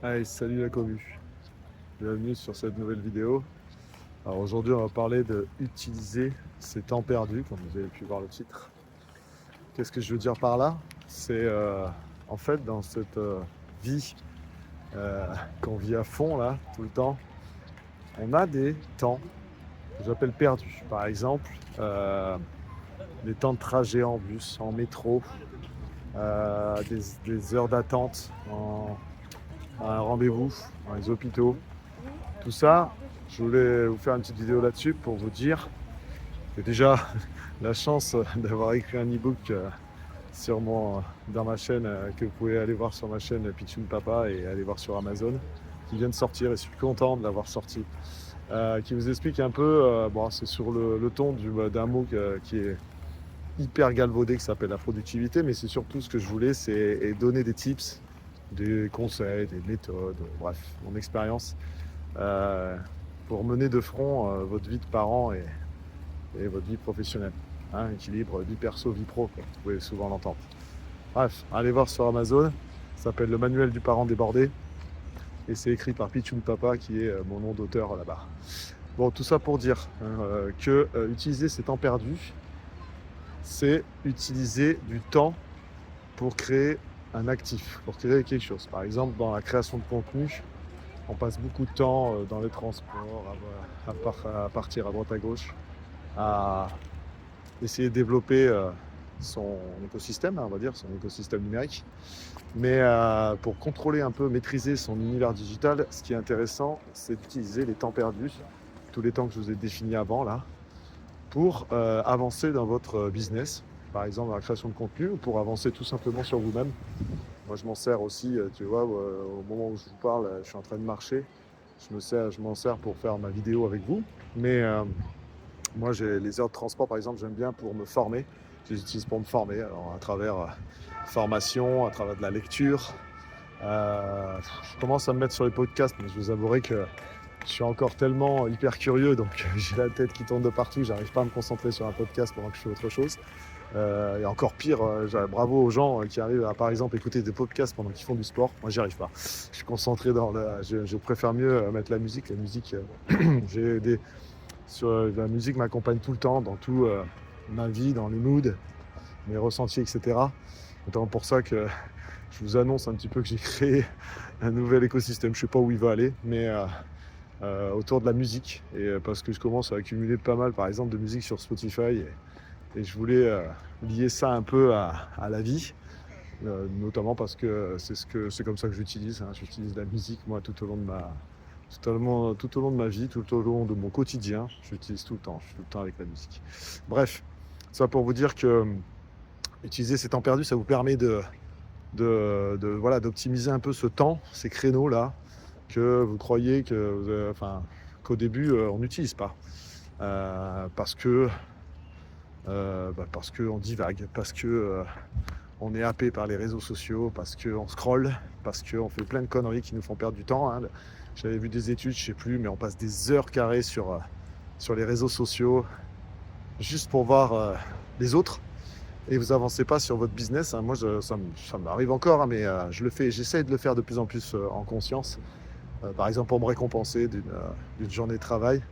Allez, salut la commu. Bienvenue sur cette nouvelle vidéo. Alors aujourd'hui, on va parler de utiliser ses temps perdus, comme vous avez pu voir le titre. Qu'est-ce que je veux dire par là? C'est en fait dans cette vie euh, qu'on vit à fond là, tout le temps, on a des temps que j'appelle perdus. Par exemple, des temps de trajet en bus, en métro, des heures d'attente à un rendez-vous, dans les hôpitaux. Tout ça, je voulais vous faire une petite vidéo là-dessus pour vous dire que déjà, la chance d'avoir écrit un e-book dans ma chaîne, que vous pouvez aller voir sur ma chaîne Pitchoun Papa et aller voir sur Amazon, qui vient de sortir et je suis content de l'avoir sorti. Qui vous explique un peu, bon, c'est sur le ton d'un mot qui est hyper galvaudé, qui s'appelle la productivité, mais c'est surtout ce que je voulais, c'est donner des tips, des conseils, des méthodes, bref, mon expérience euh, pour mener de front votre vie de parent et votre vie professionnelle. Hein, équilibre vie perso, vie pro, quoi. Vous pouvez souvent l'entendre. Bref, allez voir sur Amazon. Ça s'appelle Le Manuel du parent débordé. Et c'est écrit par Pitchoun Papa, qui est mon nom d'auteur là-bas. Bon, tout ça pour dire que utiliser ces temps perdus, c'est utiliser du temps pour créer un actif, pour créer quelque chose. Par exemple, dans la création de contenu, on passe beaucoup de temps dans les transports, à partir à droite à gauche, à essayer de développer son écosystème, hein, on va dire, son écosystème numérique. Mais pour contrôler un peu, maîtriser son univers digital, ce qui est intéressant, c'est d'utiliser les temps perdus, tous les temps que je vous ai définis avant, là, pour avancer dans votre business, par exemple dans la création de contenu, ou pour avancer tout simplement sur vous-même. Moi, je m'en sers aussi, tu vois, au moment où je vous parle, je suis en train de marcher. Je m'en sers pour faire ma vidéo avec vous. Mais moi, j'ai les heures de transport, par exemple, j'aime bien pour me former. Je les utilise pour me former, alors à travers formation, à travers de la lecture. Je commence à me mettre sur les podcasts, mais je vous avouerai que je suis encore tellement hyper curieux, donc j'ai la tête qui tourne de partout. J'arrive pas à me concentrer sur un podcast pendant que je fais autre chose. Et encore pire, bravo aux gens qui arrivent à, par exemple, écouter des podcasts pendant qu'ils font du sport. Moi, j'y arrive pas. Je suis concentré je préfère mieux mettre la musique. La musique, j'ai des, la musique m'accompagne tout le temps, dans toute ma vie, dans les moods, mes ressentis, etc. Notamment pour ça que je vous annonce un petit peu que j'ai créé un nouvel écosystème. Je sais pas où il va aller, mais autour de la musique. Et parce que je commence à accumuler pas mal, par exemple, de musique sur Spotify. Et je voulais lier ça un peu à la vie, notamment parce que c'est comme ça que j'utilise. Hein. J'utilise la musique, moi, tout au long de ma vie, tout au long de mon quotidien. J'utilise tout le temps, je suis tout le temps avec la musique. Bref, ça pour vous dire que utiliser ces temps perdus, ça vous permet voilà, d'optimiser un peu ce temps, ces créneaux-là, que vous croyez qu'au début, on n'utilise pas. Parce qu'on divague, parce que on est happé par les réseaux sociaux, parce qu'on scrolle, parce qu'on fait plein de conneries qui nous font perdre du temps. Hein. J'avais vu des études, je sais plus, mais on passe des heures carrées sur les réseaux sociaux juste pour voir les autres. Et vous avancez pas sur votre business. Hein. Moi, ça m'arrive encore, hein, mais j'essaie de le faire de plus en plus en conscience. Par exemple, pour me récompenser d'une journée de travail,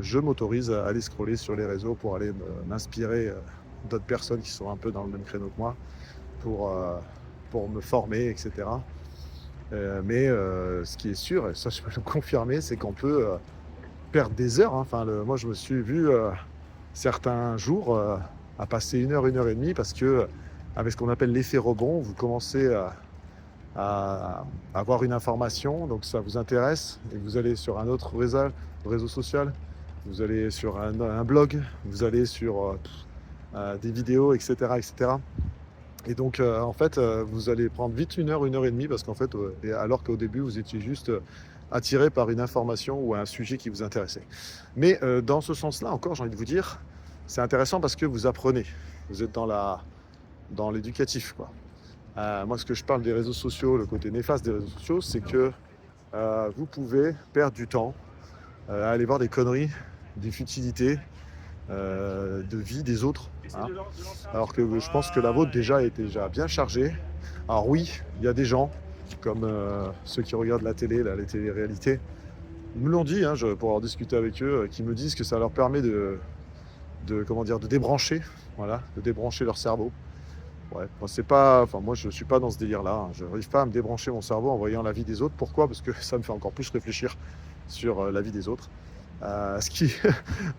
je m'autorise à aller scroller sur les réseaux pour aller m'inspirer d'autres personnes qui sont un peu dans le même créneau que moi pour, euh, pour me former, etc. Mais ce qui est sûr, et ça je peux le confirmer, c'est qu'on peut perdre des heures. Hein. Enfin, moi je me suis vu certains jours à passer une heure et demie parce que avec ce qu'on appelle l'effet rebond, vous commencez à avoir une information, donc ça vous intéresse, et vous allez sur un autre réseau social, vous allez sur un blog, vous allez sur des vidéos, etc. etc. Et donc, en fait, vous allez prendre vite une heure et demie, parce qu'en fait, alors qu'au début, vous étiez juste attiré par une information ou un sujet qui vous intéressait. Mais dans ce sens-là, encore, j'ai envie de vous dire, c'est intéressant parce que vous apprenez. Vous êtes dans l'éducatif, quoi. Moi, ce que je parle des réseaux sociaux, le côté néfaste des réseaux sociaux, c'est que vous pouvez perdre du temps à aller voir des conneries, des futilités de vie des autres. Hein. Alors que je pense que la vôtre déjà est déjà bien chargée. Alors oui, il y a des gens comme ceux qui regardent la télé, là, les télé-réalités. Ils me l'ont dit, hein, pour en discuter avec eux, qui me disent que ça leur permet de débrancher, voilà, de débrancher leur cerveau. Ouais, moi, c'est pas, enfin, moi je suis pas dans ce délire-là, hein. Je n'arrive pas à me débrancher mon cerveau en voyant la vie des autres. Pourquoi? Parce que ça me fait encore plus réfléchir sur la vie des autres. Ce qui,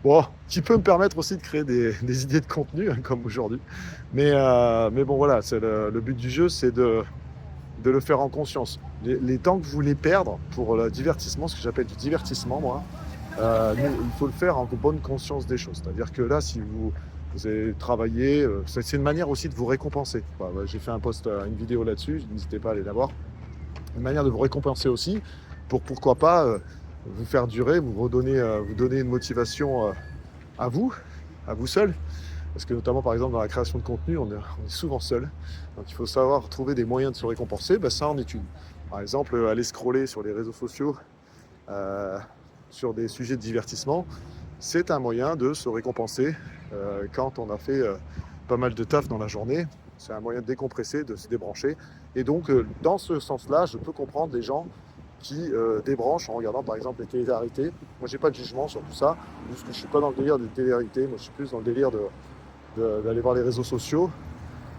bon, qui peut me permettre aussi de créer des idées de contenu, hein, comme aujourd'hui. Mais bon, voilà, c'est le but du jeu, c'est de le faire en conscience. Les temps que vous voulez perdre pour le divertissement, ce que j'appelle du divertissement, moi, il faut le faire en bonne conscience des choses. C'est-à-dire que là, si vous avez travaillé, c'est une manière aussi de vous récompenser. Bah, j'ai fait un post, une vidéo là-dessus, n'hésitez pas à aller la voir. Une manière de vous récompenser aussi, pourquoi pas vous faire durer, vous donner une motivation à vous seul. Parce que notamment, par exemple, dans la création de contenu, on est souvent seul. Donc il faut savoir trouver des moyens de se récompenser. Ben, ça en est une. Par exemple, aller scroller sur les réseaux sociaux sur des sujets de divertissement, c'est un moyen de se récompenser quand on a fait pas mal de taf dans la journée. C'est un moyen de décompresser, de se débrancher. Et donc, dans ce sens-là, je peux comprendre des gens qui débranchent en regardant par exemple les télé-réalités. Moi, j'ai pas de jugement sur tout ça. Juste que je suis pas dans le délire des télé-réalités. Moi, je suis plus dans le délire d'aller voir les réseaux sociaux.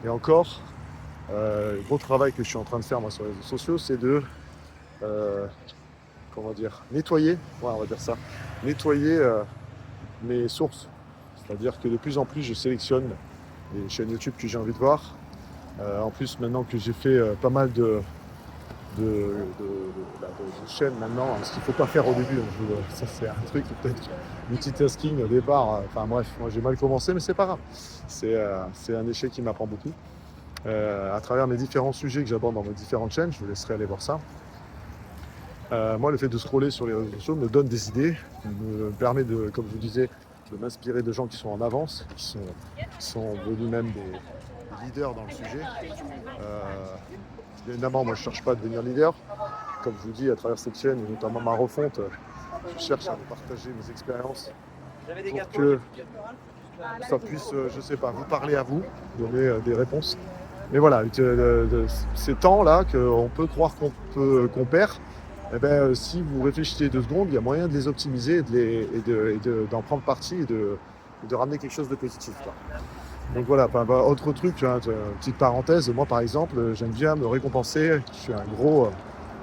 Et encore, le gros travail que je suis en train de faire moi sur les réseaux sociaux, c'est de nettoyer, ouais, on va dire ça, nettoyer mes sources. C'est-à-dire que de plus en plus, je sélectionne les chaînes YouTube que j'ai envie de voir. En plus, maintenant que j'ai fait pas mal de chaînes maintenant, hein, ce qu'il ne faut pas faire au début, ça c'est un truc peut-être multitasking au départ, enfin bref, moi j'ai mal commencé, mais c'est pas grave, c'est un échec qui m'apprend beaucoup à travers mes différents sujets que j'aborde dans mes différentes chaînes. Je vous laisserai aller voir ça. Moi, le fait de scroller sur les réseaux sociaux me donne des idées, me permet de, comme je vous disais, de m'inspirer de gens qui sont en avance, qui sont devenus même des leaders dans le sujet. Évidemment, moi je ne cherche pas à devenir leader. Comme je vous dis, à travers cette chaîne, et notamment ma refonte, je cherche à partager mes expériences pour que ça puisse, je sais pas, vous parler à vous, donner des réponses. Mais voilà, ces temps-là qu'on peut croire qu'on perd, eh ben, si vous réfléchissez 2 secondes, il y a moyen de les optimiser et d'en prendre parti et de ramener quelque chose de positif, quoi. Donc voilà, autre truc, hein, petite parenthèse, moi par exemple, j'aime bien me récompenser, je suis un gros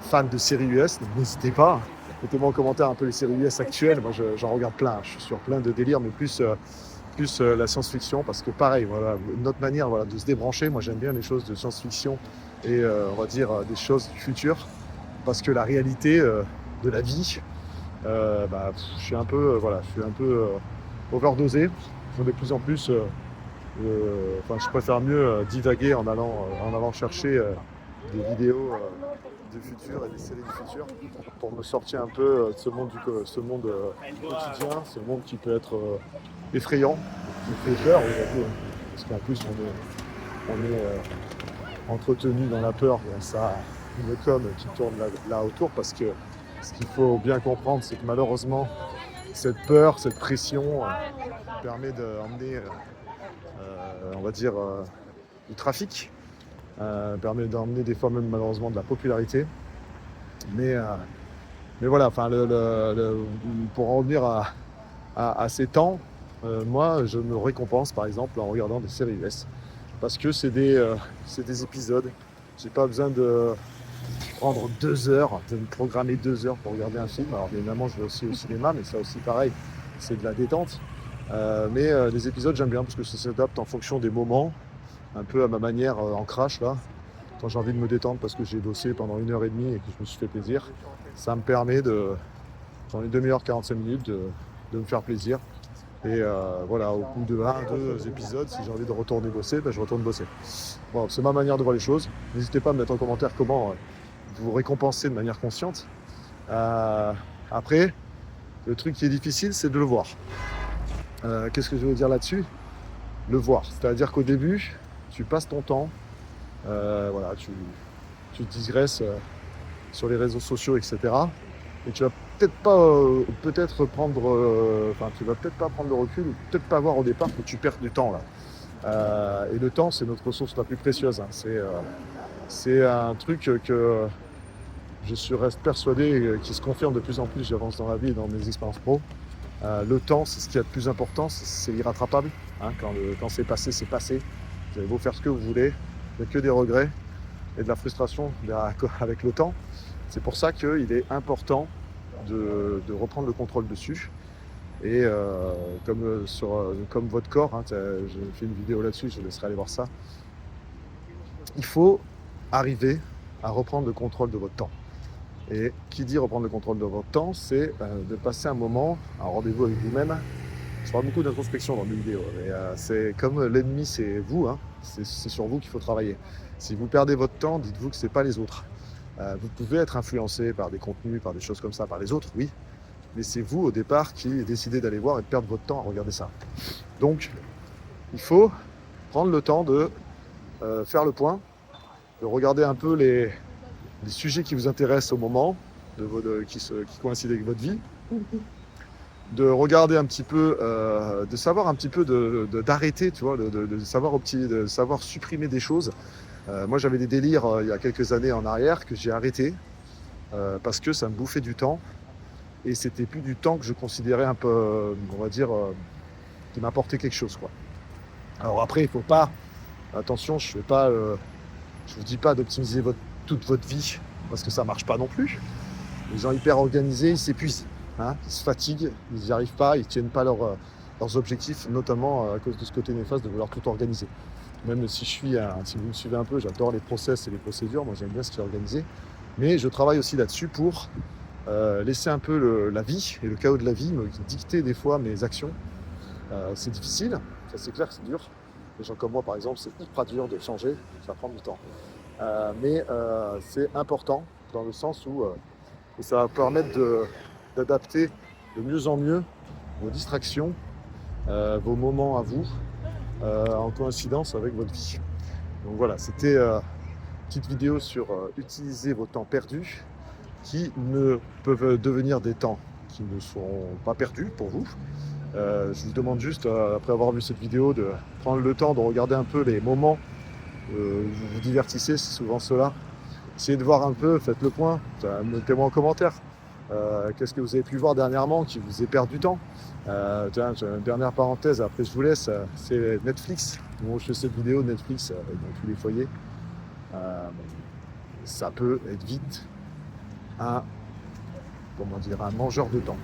fan de séries US, donc n'hésitez pas, mettez-moi en commentaire un peu les séries US actuelles, moi j'en regarde plein, je suis sur plein de délires, mais plus la science-fiction, parce que pareil, voilà, notre manière de se débrancher, moi j'aime bien les choses de science-fiction et on va dire des choses du futur, parce que la réalité de la vie, je suis un peu overdosé, de plus en plus... je préfère mieux divaguer en allant chercher des vidéos du futur et des séries du futur pour me sortir un peu de ce monde quotidien, ce monde qui peut être effrayant, qui fait peur aujourd'hui, hein, parce qu'en plus on est entretenu dans la peur, et ça une com qui tourne là autour, parce que ce qu'il faut bien comprendre, c'est que malheureusement cette peur, cette pression permet d'emmener du trafic, permet d'emmener des fois même malheureusement de la popularité. Mais voilà, pour en revenir à ces temps, moi je me récompense par exemple en regardant des séries US. Parce que c'est des épisodes. J'ai pas besoin de prendre 2 heures, de me programmer 2 heures pour regarder un film. Alors évidemment je vais aussi au cinéma, mais ça aussi pareil, c'est de la détente. Mais les épisodes j'aime bien parce que ça s'adapte en fonction des moments, un peu à ma manière en crash là, quand j'ai envie de me détendre parce que j'ai bossé pendant 1h30 et que je me suis fait plaisir. Ça me permet dans une demi-heure, 45 minutes, de me faire plaisir. Et voilà, au bout de 1-2 épisodes, si j'ai envie de retourner bosser, je retourne bosser. Bon, c'est ma manière de voir les choses. N'hésitez pas à me mettre en commentaire comment vous récompenser de manière consciente. Après, le truc qui est difficile, c'est de le voir. Qu'est-ce que je veux dire là-dessus ? Le voir. C'est-à-dire qu'au début, tu passes ton temps, tu te digresses sur les réseaux sociaux, etc. Et tu vas peut-être pas prendre le recul, ou peut-être pas voir au départ que tu perds du temps là. Et le temps, c'est notre ressource la plus précieuse, hein. C'est un truc que reste persuadé, qui se confirme de plus en plus, j'avance dans la vie et dans mes expériences pro. Le temps, c'est ce qu'il y a de plus important, c'est irrattrapable. Hein, quand c'est passé, c'est passé. Vous avez beau faire ce que vous voulez, il n'y a que des regrets et de la frustration avec le temps. C'est pour ça qu'il est important de reprendre le contrôle dessus. Et comme votre corps, hein, j'ai fait une vidéo là-dessus, je vous laisserai aller voir ça. Il faut arriver à reprendre le contrôle de votre temps. Et qui dit reprendre le contrôle de votre temps, c'est de passer un moment, un rendez-vous avec vous-même. Je parle beaucoup d'introspection dans mes vidéos, mais c'est comme l'ennemi, c'est vous, hein, c'est sur vous qu'il faut travailler. Si vous perdez votre temps, dites-vous que ce n'est pas les autres. Vous pouvez être influencé par des contenus, par des choses comme ça, par les autres, oui, mais c'est vous au départ qui décidez d'aller voir et de perdre votre temps à regarder ça. Donc, il faut prendre le temps de faire le point, de regarder un peu les sujets qui vous intéressent au moment, qui coïncident avec votre vie, de regarder un petit peu, de savoir un petit peu d'arrêter, tu vois, de savoir supprimer des choses. Moi, j'avais des délires il y a quelques années en arrière que j'ai arrêté parce que ça me bouffait du temps et c'était plus du temps que je considérais un peu, on va dire, qui m'apportait quelque chose, quoi. Alors après, il faut pas, attention, je vous dis pas d'optimiser toute votre vie parce que ça marche pas non plus. Les gens hyper organisés, ils s'épuisent, hein, ils se fatiguent, ils n'y arrivent pas, ils tiennent pas leurs objectifs, notamment à cause de ce côté néfaste de vouloir tout organiser. Même si vous me suivez un peu, j'adore les process et les procédures, moi j'aime bien ce qui est organisé, mais je travaille aussi là-dessus pour laisser un peu la vie et le chaos de la vie me dicter des fois mes actions. C'est difficile, ça c'est clair que c'est dur. Les gens comme moi par exemple, c'est ultra dur de changer, ça prend du temps. Mais c'est important dans le sens où ça va permettre d'adapter de mieux en mieux vos distractions, vos moments à vous, en coïncidence avec votre vie. Donc voilà, c'était une petite vidéo sur utiliser vos temps perdus qui ne peuvent devenir des temps qui ne sont pas perdus pour vous. Je vous demande juste, après avoir vu cette vidéo, de prendre le temps de regarder un peu les moments où vous vous divertissez, c'est souvent cela. Essayez de voir un peu, faites le point, mettez-moi en commentaire. Qu'est-ce que vous avez pu voir dernièrement qui vous ait perdu du temps. Tiens, une dernière parenthèse, après je vous laisse, c'est Netflix. Moi je fais cette vidéo, Netflix dans tous les foyers. Ça peut être vite un mangeur de temps.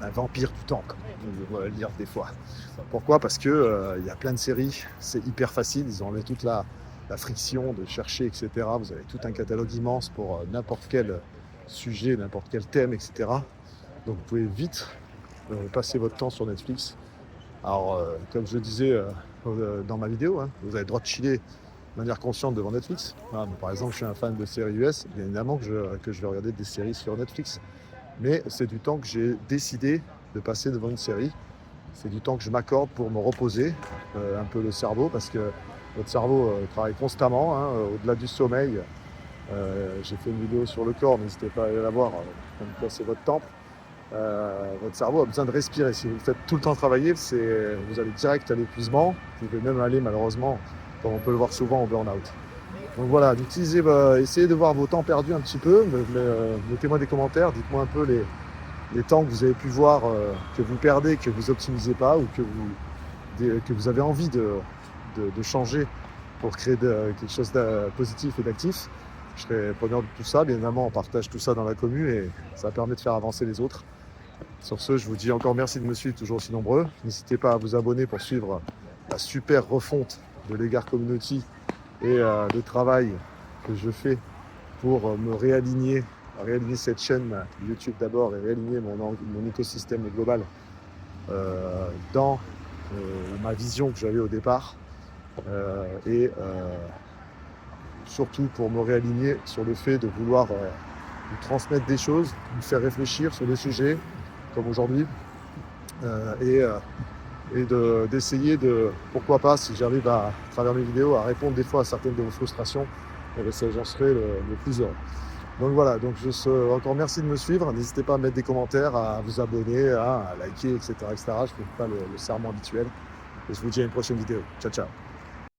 Un vampire du temps, comme on peut le dire des fois. Pourquoi ? Parce que y a plein de séries, c'est hyper facile, ils enlèvent toute la friction de chercher, etc. Vous avez tout un catalogue immense pour n'importe quel sujet, n'importe quel thème, etc. Donc vous pouvez vite passer votre temps sur Netflix. Alors, comme je le disais dans ma vidéo, hein, vous avez le droit de chiller de manière consciente devant Netflix. Voilà, par exemple, je suis un fan de séries US, bien évidemment que je vais regarder des séries sur Netflix. Mais c'est du temps que j'ai décidé de passer devant une série. C'est du temps que je m'accorde pour me reposer un peu le cerveau, parce que votre cerveau travaille constamment, hein, au-delà du sommeil. J'ai fait une vidéo sur le corps, n'hésitez pas à aller la voir, comme quoi c'est votre temple. Votre cerveau a besoin de respirer. Si vous le faites tout le temps travailler, vous allez direct à l'épuisement. Vous pouvez même aller, malheureusement, comme on peut le voir souvent, au burn-out. Donc voilà, essayez de voir vos temps perdus un petit peu. Mettez-moi des commentaires, dites-moi un peu les temps que vous avez pu voir, que vous perdez, que vous n'optimisez pas, ou que vous avez envie de changer pour créer quelque chose de positif et d'actif. Je serai preneur de tout ça. Bien évidemment, on partage tout ça dans la commune et ça permet de faire avancer les autres. Sur ce, je vous dis encore merci de me suivre, toujours aussi nombreux. N'hésitez pas à vous abonner pour suivre la super refonte de l'Egard Community et le travail que je fais pour me réaligner cette chaîne YouTube d'abord et réaligner mon écosystème global dans ma vision que j'avais au départ. Surtout pour me réaligner sur le fait de vouloir vous transmettre des choses, vous faire réfléchir sur des sujets comme aujourd'hui et d'essayer de, pourquoi pas, si j'arrive à travers mes vidéos à répondre des fois à certaines de vos frustrations, j'en serai le plus heureux. Donc voilà, encore merci de me suivre, n'hésitez pas à mettre des commentaires, à vous abonner, à liker, etc. Je ne fais pas le serment habituel et je vous dis à une prochaine vidéo. Ciao, ciao.